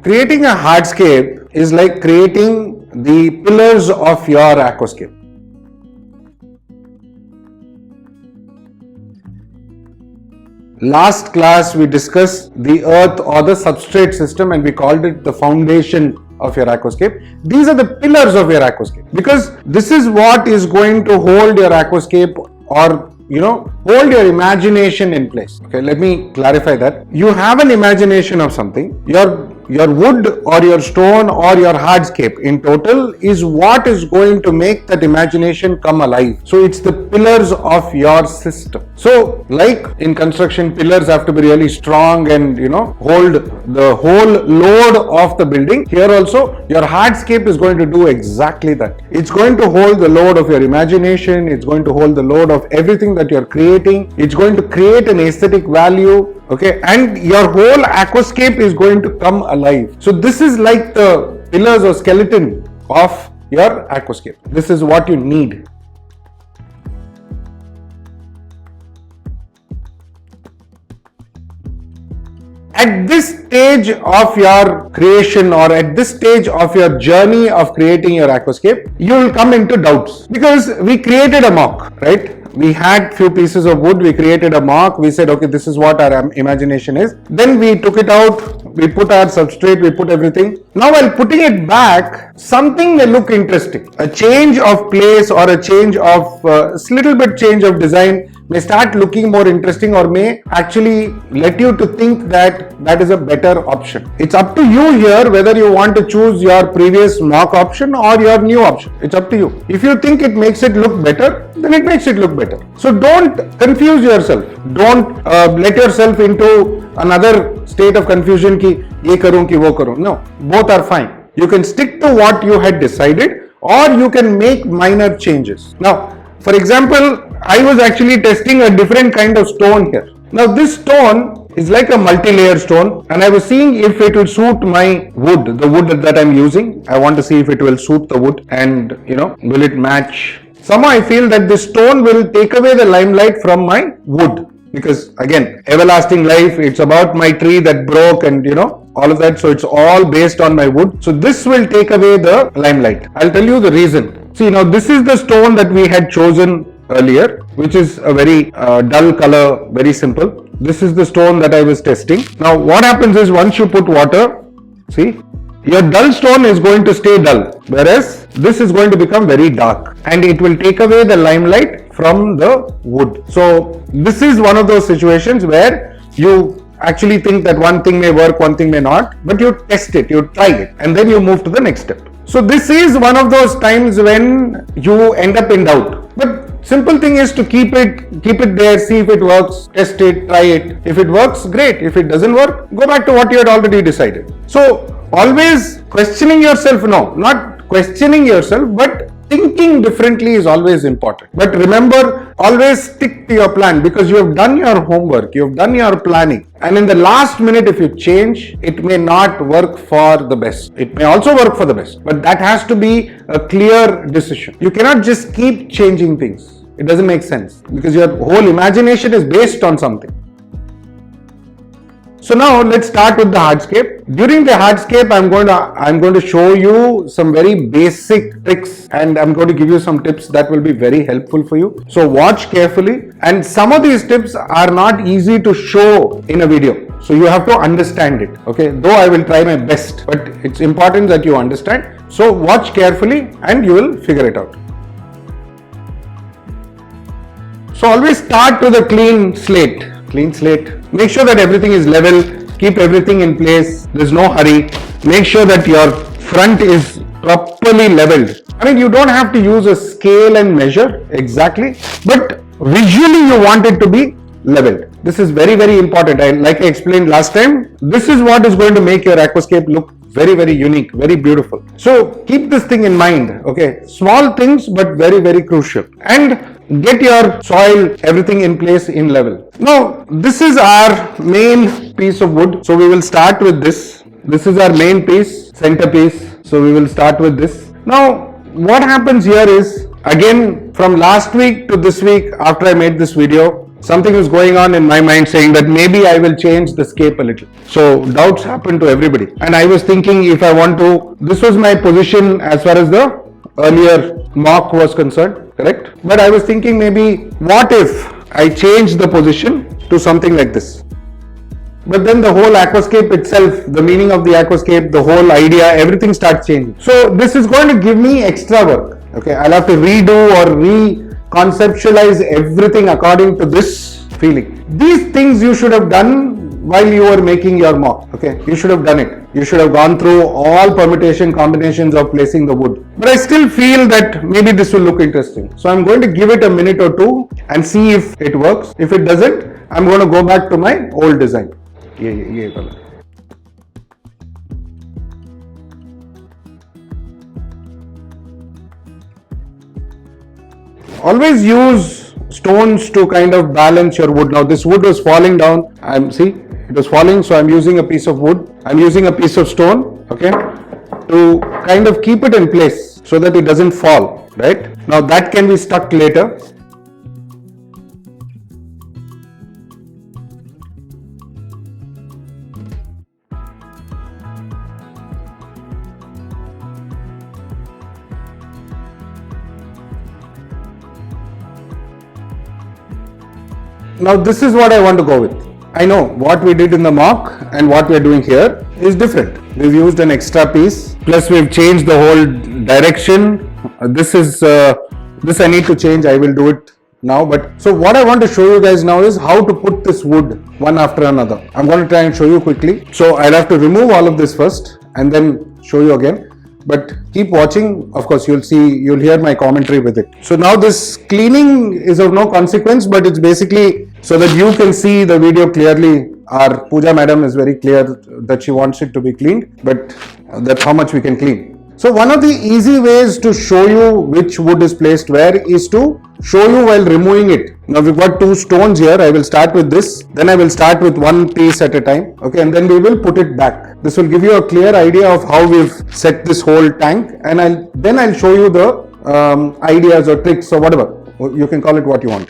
Creating a hardscape is like creating the pillars of your aquascape. Last class we discussed the earth or the substrate system and we called it the foundation of your aquascape. These are the pillars of your aquascape because this is what is going to hold your aquascape or hold your imagination in place. Okay, let me clarify that. You have an imagination of something. Your wood or your stone or your hardscape in total is what is going to make that imagination come alive. So it's the pillars of your system. So like in construction, pillars have to be really strong and hold the whole load of the building. Here also your hardscape is going to do exactly that. It's going to hold the load of your imagination. It's going to hold the load of everything that you're creating. It's going to create an aesthetic value. Okay, and your whole aquascape is going to come alive. So this is like the pillars or skeleton of your aquascape. This is what you need. At this stage of your creation or at this stage of your journey of creating your aquascape, you will come into doubts because we created a mock, right? We had few pieces of wood, we created a mock, we said, okay, this is what our imagination is. Then we took it out, we put our substrate, we put everything. Now while putting it back, something may look interesting. A change of place or a change of, little bit change of design may start looking more interesting or may actually let you to think that that is a better option. It's up to you here whether you want to choose your previous mock option or your new option. It's up to you. If you think it makes it look better, then it makes it look better. So don't confuse yourself. Don't let yourself into another state of confusion ki ye karun ki wo karun. No, both are fine. You can stick to what you had decided or you can make minor changes. Now, for example, I was actually testing a different kind of stone here. Now this stone is like a multi-layer stone and I was seeing if it will suit my wood, the wood that I'm using. I want to see if it will suit the wood and will it match. Somehow I feel that this stone will take away the limelight from my wood because again, everlasting life, it's about my tree that broke and all of that. So it's all based on my wood. So this will take away the limelight. I'll tell you the reason. See, now this is the stone that we had chosen earlier, which is a very dull color, very simple. This is the stone that I was testing. Now what happens is once you put water, see, your dull stone is going to stay dull, whereas this is going to become very dark and it will take away the limelight from the wood. So this is one of those situations where you actually think that one thing may work, one thing may not, but you test it, you try it, and then you move to the next step. So this is one of those times when you end up in doubt. But simple thing is to keep it there, see if it works, test it, try it. If it works, great. If it doesn't work, go back to what you had already decided. So always questioning yourself, no, not questioning yourself, but thinking differently is always important. But remember, always stick to your plan because you have done your homework, you have done your planning. And in the last minute, if you change, it may not work for the best. It may also work for the best, but that has to be a clear decision. You cannot just keep changing things. It doesn't make sense because your whole imagination is based on something. So now let's start with the hardscape. During the hardscape, I'm going to show you some very basic tricks and I'm going to give you some tips that will be very helpful for you. So watch carefully, and some of these tips are not easy to show in a video. So you have to understand it. Okay, though I will try my best, but it's important that you understand. So watch carefully and you will figure it out. So always start with a clean slate. Make sure that everything is level, keep everything in place, there's no hurry. Make sure that your front is properly leveled. I mean, you don't have to use a scale and measure exactly, but visually you want it to be leveled. This is very, very important. Like I explained last time, this is what is going to make your aquascape look very, very unique, very beautiful. So keep this thing in mind, okay? Small things, but very, very crucial. And get your soil, everything in place in level. Now, this is our main piece of wood. So we will start with this. This is our main piece, centerpiece. So we will start with this. Now, what happens here is, Again, from last week to this week, after I made this video, something was going on in my mind saying that maybe I will change the scape a little. So doubts happen to everybody. And I was thinking if I want to, this was my position as far as the earlier mock was concerned, correct? But I was thinking maybe what if I change the position to something like this? But then the whole aquascape itself, the meaning of the aquascape, the whole idea, everything starts changing. So this is going to give me extra work. Okay, I'll have to redo or reconceptualize everything according to this feeling. These things you should have done while you were making your mock. Okay, you should have done it. You should have gone through all permutation combinations of placing the wood. But I still feel that maybe this will look interesting. So I'm going to give it a minute or two and see if it works. If it doesn't, I'm going to go back to my old design. Yeah. Always use stones to kind of balance your wood. Now this wood was falling down. See, it was falling, so I'm using a piece of wood. I'm using a piece of stone, okay, to kind of keep it in place so that it doesn't fall, right? Now that can be stuck later. Now this is what I want to go with. I know what we did in the mock and what we are doing here is different. We've used an extra piece, plus we've changed the whole direction. This I need to change. I will do it now. But so what I want to show you guys now is how to put this wood one after another. I'm going to try and show you quickly. So I'll have to remove all of this first and then show you again. But keep watching. Of course, you'll hear my commentary with it. So now this cleaning is of no consequence, but it's basically so that you can see the video clearly. Our Pooja madam is very clear that she wants it to be cleaned, but that's how much we can clean. So one of the easy ways to show you which wood is placed where is to show you while removing it. Now we've got two stones here. I will start with this, then I will start with one piece at a time, okay, and then we will put it back. This will give you a clear idea of how we've set this whole tank, and I'll show you the ideas or tricks or whatever. You can call it what you want.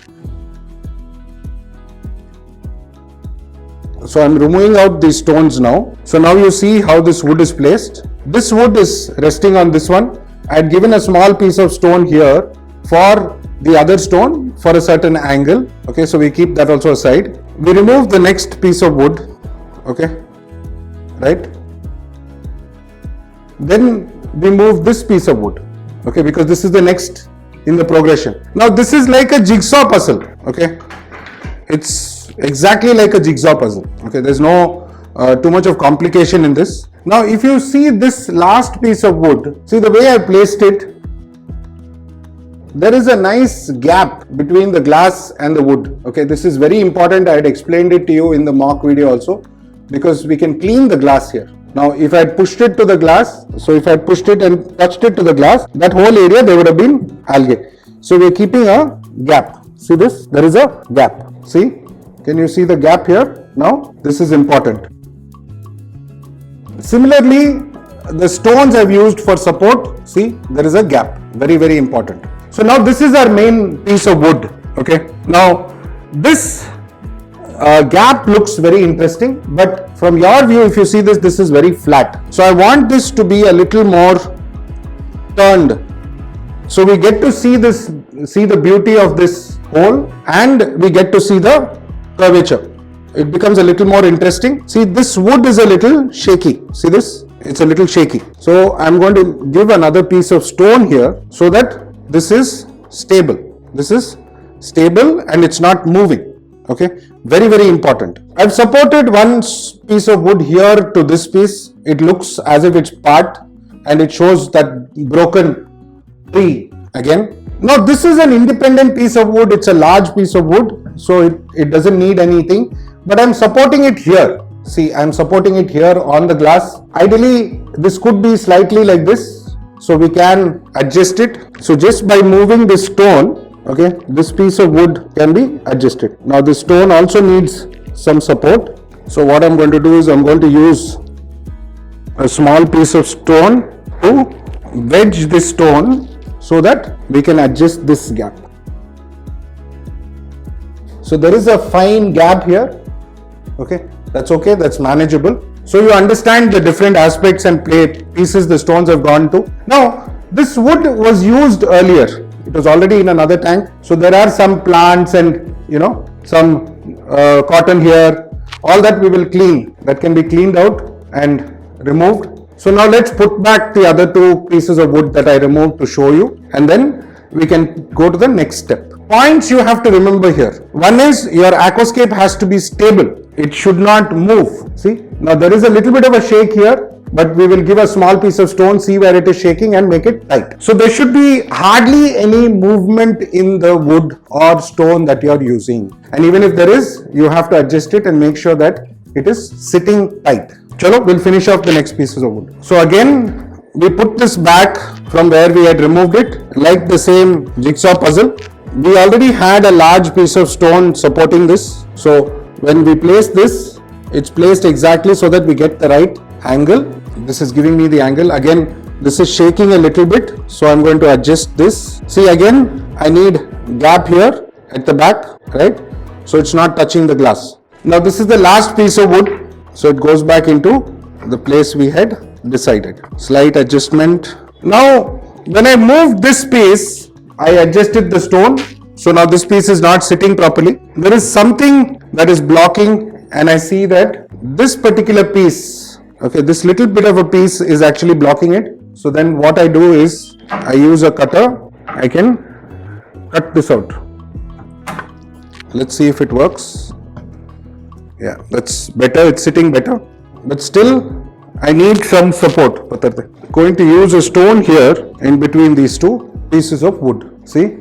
So I'm removing out these stones now. So now you see how this wood is placed. This wood is resting on this one. I had given a small piece of stone here for the other stone for a certain angle. Okay, so we keep that also aside. We remove the next piece of wood. Okay, right? Then we move this piece of wood. Okay, because this is the next in the progression. Now this is like a jigsaw puzzle. Okay, it's exactly like a jigsaw puzzle. Okay, there's no too much of complication in this. Now if you see this last piece of wood, see the way I placed it, there is a nice gap between the glass and the wood. Okay, this is very important. I had explained it to you in the mock video also, because we can clean the glass here. Now if I had pushed it to the glass, so if I had pushed it and touched it to the glass, that whole area there would have been algae. So we are keeping a gap. See this? There is a gap. See? Can you see the gap here? Now this is important. Similarly, the stones I've used for support, see, there is a gap. Very, very important. So now this is our main piece of wood. Okay. Now this gap looks very interesting, but from your view, if you see this, this is very flat. So I want this to be a little more turned. So we get to see this, see the beauty of this hole, and we get to see the curvature. It becomes a little more interesting. See, this wood is a little shaky. See this? It's a little shaky. So I'm going to give another piece of stone here so that this is stable. This is stable and it's not moving. Okay, very, very important. I've supported one piece of wood here to this piece. It looks as if it's part, and it shows that broken tree again. Now this is an independent piece of wood. It's a large piece of wood, so it doesn't need anything, but I'm supporting it here. See, I'm supporting it here on the glass. Ideally this could be slightly like this, so we can adjust it. So just by moving this stone, okay, this piece of wood can be adjusted. Now this stone also needs some support. So what I'm going to do is I'm going to use a small piece of stone to wedge this stone so that we can adjust this gap. So there is a fine gap here. Okay, that's manageable. So you understand the different aspects and pieces the stones have gone to. Now this wood was used earlier. It was already in another tank. So there are some plants and some cotton here. All that we will clean. That can be cleaned out and removed. So now let's put back the other two pieces of wood that I removed to show you, and then we can go to the next step. Points you have to remember here. One is your aquascape has to be stable. It should not move. See, now there is a little bit of a shake here, but we will give a small piece of stone, see where it is shaking and make it tight. So there should be hardly any movement in the wood or stone that you are using. And even if there is, you have to adjust it and make sure that it is sitting tight. Chalo, we'll finish off the next pieces of wood. So again, we put this back from where we had removed it, like the same jigsaw puzzle. We already had a large piece of stone supporting this. So when we place this, it's placed exactly so that we get the right angle. This is giving me the angle. Again, this is shaking a little bit, so I'm going to adjust this. See, again, I need gap here at the back, right? So it's not touching the glass. Now this is the last piece of wood. So it goes back into the place we had decided. Slight adjustment. Now, when I moved this piece, I adjusted the stone. So now this piece is not sitting properly. There is something that is blocking, and I see that this particular piece, okay, this little bit of a piece is actually blocking it. So then what I do is I use a cutter. I can cut this out. Let's see if it works. Yeah, that's better. It's sitting better. But still, I need some support. Going to use a stone here in between these two pieces of wood. See,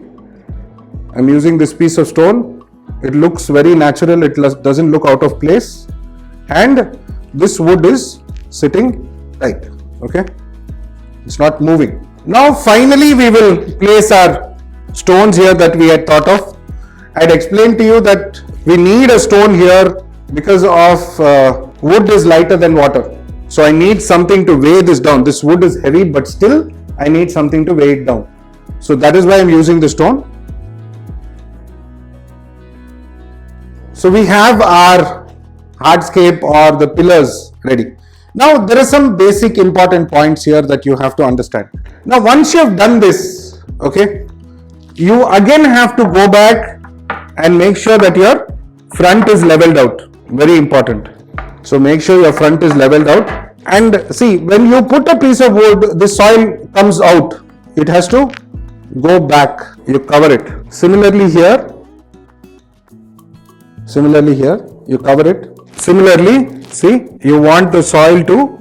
I'm using this piece of stone. It looks very natural. It doesn't look out of place. And this wood is sitting tight. Okay, it's not moving. Now finally we will place our stones here that we had thought of. I had explained to you that we need a stone here because of wood is lighter than water. So I need something to weigh this down. This wood is heavy, but still I need something to weigh it down. So that is why I'm using the stone. So we have our hardscape or the pillars ready. Now there are some basic important points here that you have to understand. Now once you have done this, okay, you again have to go back and make sure that your front is leveled out. Very important. So make sure your front is leveled out. And see, when you put a piece of wood, the soil comes out. It has to go back. You cover it. Similarly here, you cover it. Similarly, see, you want the soil to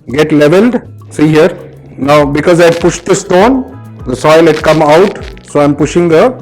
get leveled. See here. Now because I pushed the stone, the soil had come out. So I'm pushing the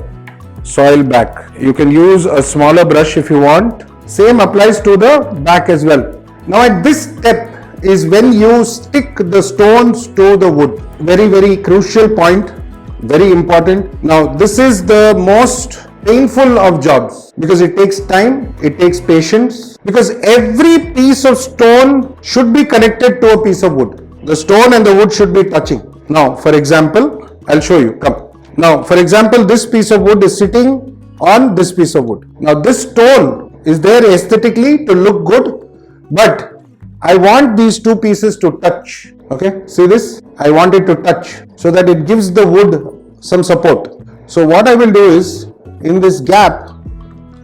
soil back. You can use a smaller brush if you want. Same applies to the back as well. Now at this step is when you stick the stones to the wood. Very, very crucial point. Very important. Now this is the most painful of jobs because it takes time, it takes patience, because every piece of stone should be connected to a piece of wood. The stone and the wood should be touching. Now for example, I'll show you. Come. Now for example, this piece of wood is sitting on this piece of wood. Now this stone is there aesthetically to look good, but I want these two pieces to touch. Okay, see this? I want it to touch so that it gives the wood some support. So what I will do is, in this gap,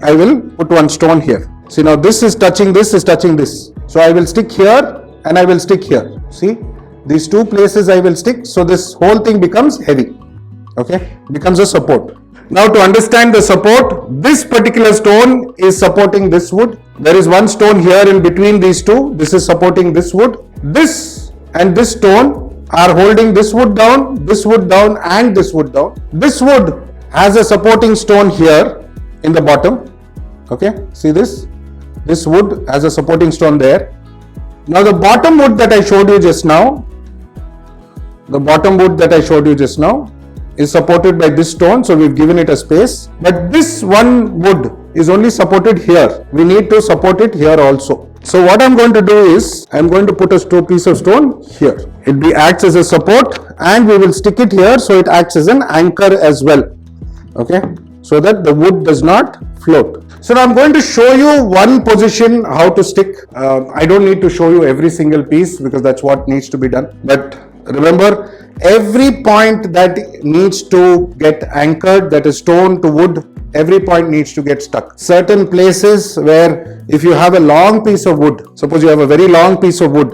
I will put one stone here. See, now this is touching this, is touching this. So I will stick here and I will stick here. See, these two places I will stick, so this whole thing becomes heavy. Okay, becomes a support. Now to understand the support, this particular stone is supporting this wood. There is one stone here in between these two. This is supporting this wood. This and this stone are holding this wood down and this wood down. This wood has a supporting stone here in the bottom. Okay, see this? This wood has a supporting stone there. Now the bottom wood that I showed you just now, is supported by this stone, so we've given it a space. But this one wood is only supported here. We need to support it here also. So what I'm going to do is, I'm going to put a piece of stone here. It acts as a support, and we will stick it here so it acts as an anchor as well. Okay, so that the wood does not float. So now I'm going to show you one position how to stick. I don't need to show you every single piece because that's what needs to be done. But remember, every point that needs to get anchored, that is stone to wood, every point needs to get stuck. Certain places where if you have a long piece of wood, suppose you have a very long piece of wood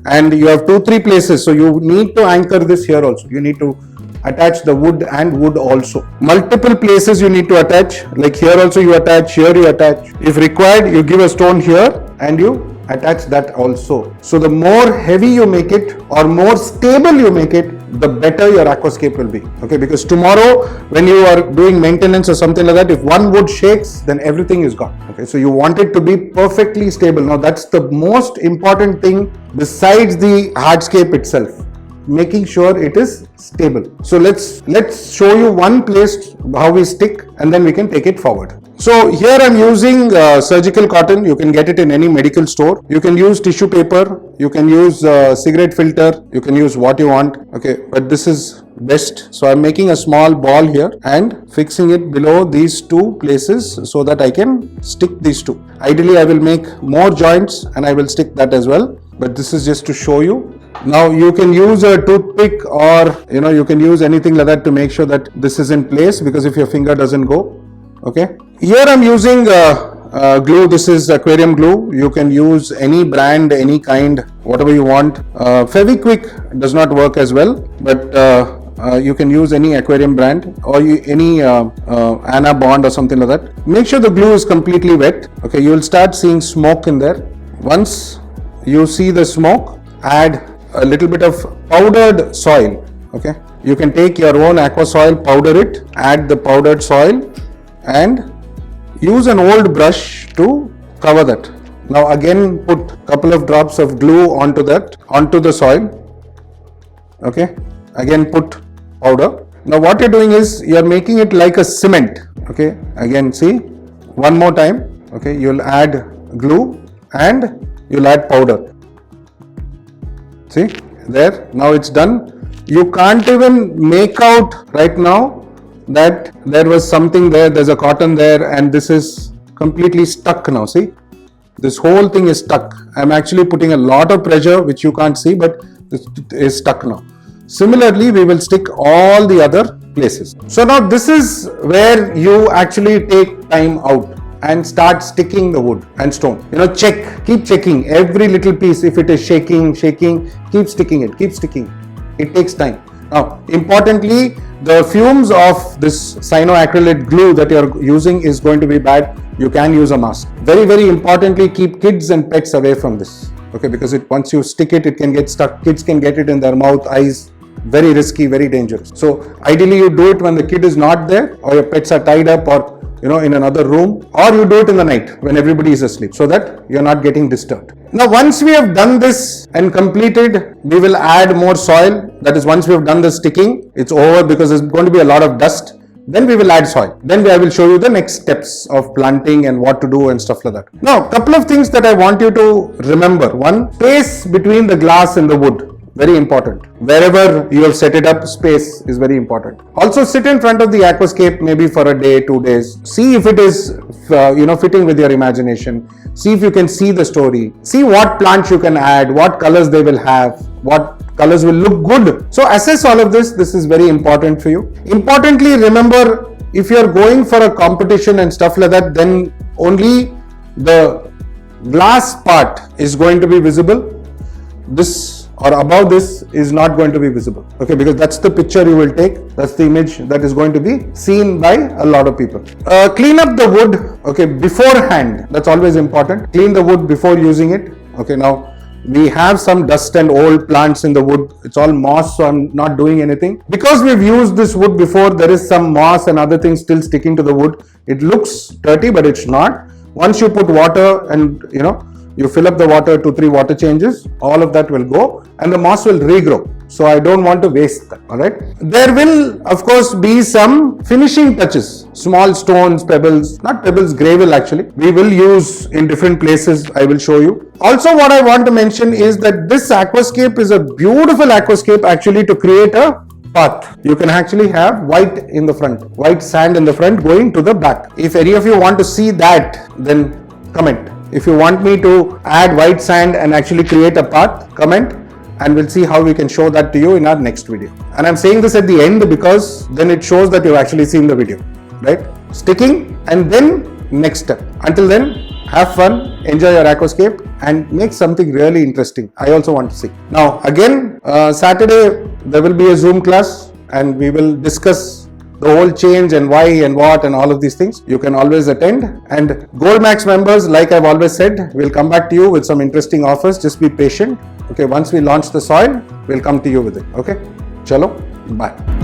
and you have 2-3 places, so you need to anchor this here also. You need to attach the wood and wood also. Multiple places you need to attach, like here also you attach, here you attach. If required, you give a stone here and you attach that also. So the more heavy you make it or more stable you make it, the better your aquascape will be. Okay, because tomorrow when you are doing maintenance or something like that, if one wood shakes, then everything is gone. Okay, so you want it to be perfectly stable. Now that's the most important thing besides the hardscape itself, making sure it is stable. So let's show you one place how we stick, and then we can take it forward. So here I'm using surgical cotton. You can get it in any medical store. You can use tissue paper, you can use cigarette filter, you can use what you want. Okay, but this is best. So I'm making a small ball here and fixing it below these two places so that I can stick these two. Ideally I will make more joints and I will stick that as well, but this is just to show you. Now you can use a toothpick, or you can use anything like that to make sure that this is in place, because if your finger doesn't go. Okay, here I'm using glue. This is aquarium glue. You can use any brand, any kind, whatever you want. Fevikwik does not work as well, but you can use any aquarium brand or any Anna Bond or something like that. Make sure the glue is completely wet. Okay, you will start seeing smoke in there. Once you see the smoke, add a little bit of powdered soil. Okay, you can take your own aqua soil, powder it, add the powdered soil and use an old brush to cover that. Now again put a couple of drops of glue onto the soil. Okay, again put powder. Now what you're doing is you're making it like a cement. Okay, again see, one more time. Okay, you'll add glue and you'll add powder. See there, now it's done. You can't even make out right now that there was something there, there's a cotton there, and this is completely stuck now. See, this whole thing is stuck. I'm actually putting a lot of pressure, which you can't see, but it is stuck now. Similarly, we will stick all the other places. So now this is where you actually take time out and start sticking the wood and stone. Keep checking every little piece. If it is shaking, keep sticking it, It takes time. Now, importantly, the fumes of this cyanoacrylate glue that you are using is going to be bad. You can use a mask. Very, very importantly, keep kids and pets away from this. Okay, because once you stick it, it can get stuck. Kids can get it in their mouth, eyes. Very risky, very dangerous. So ideally, you do it when the kid is not there, or your pets are tied up, or in another room, or you do it in the night when everybody is asleep, so that you're not getting disturbed. Now once we have done this and completed, we will add more soil. That is, once we have done the sticking, it's over because there's going to be a lot of dust. Then we will add soil. Then I will show you the next steps of planting and what to do and stuff like that. Now, a couple of things that I want you to remember. One, space between the glass and the wood. Very important. Wherever you have set it up, space is very important. Also sit in front of the aquascape maybe for a day, 2 days. See if it is fitting with your imagination. See if you can see the story. See what plants you can add, what colors they will have, what colors will look good. So assess all of this. This is very important for you. Importantly, remember, if you are going for a competition and stuff like that, then only the glass part is going to be visible. This or above this is not going to be visible. Okay, because that's the picture you will take. That's the image that is going to be seen by a lot of people. Clean up the wood, okay, beforehand. That's always important. Clean the wood before using it. Okay, now we have some dust and old plants in the wood. It's all moss, so I'm not doing anything. Because we've used this wood before, there is some moss and other things still sticking to the wood. It looks dirty, but it's not. Once you put water and you fill up the water, 2-3 water changes, all of that will go and the moss will regrow. So I don't want to waste that. All right. There will of course be some finishing touches. small stones, pebbles, not pebbles, gravel actually. We will use in different places. I will show you. Also, what I want to mention is that this aquascape is a beautiful aquascape actually to create a path. You can actually have white in the front, white sand in the front going to the back. If any of you want to see that, then comment. If you want me to add white sand and actually create a path, comment, and we'll see how we can show that to you in our next video. And I'm saying this at the end because then it shows that you've actually seen the video, right? Sticking and then next step. Until then, have fun, enjoy your aquascape and make something really interesting. I also want to see. Now again, Saturday there will be a Zoom class and we will discuss the whole change and why and what and all of these things. You can always attend, and Gold Max members, like I've always said, we'll come back to you with some interesting offers. Just be patient. Okay, once we launch the soil, we'll come to you with it. Okay, chalo, bye.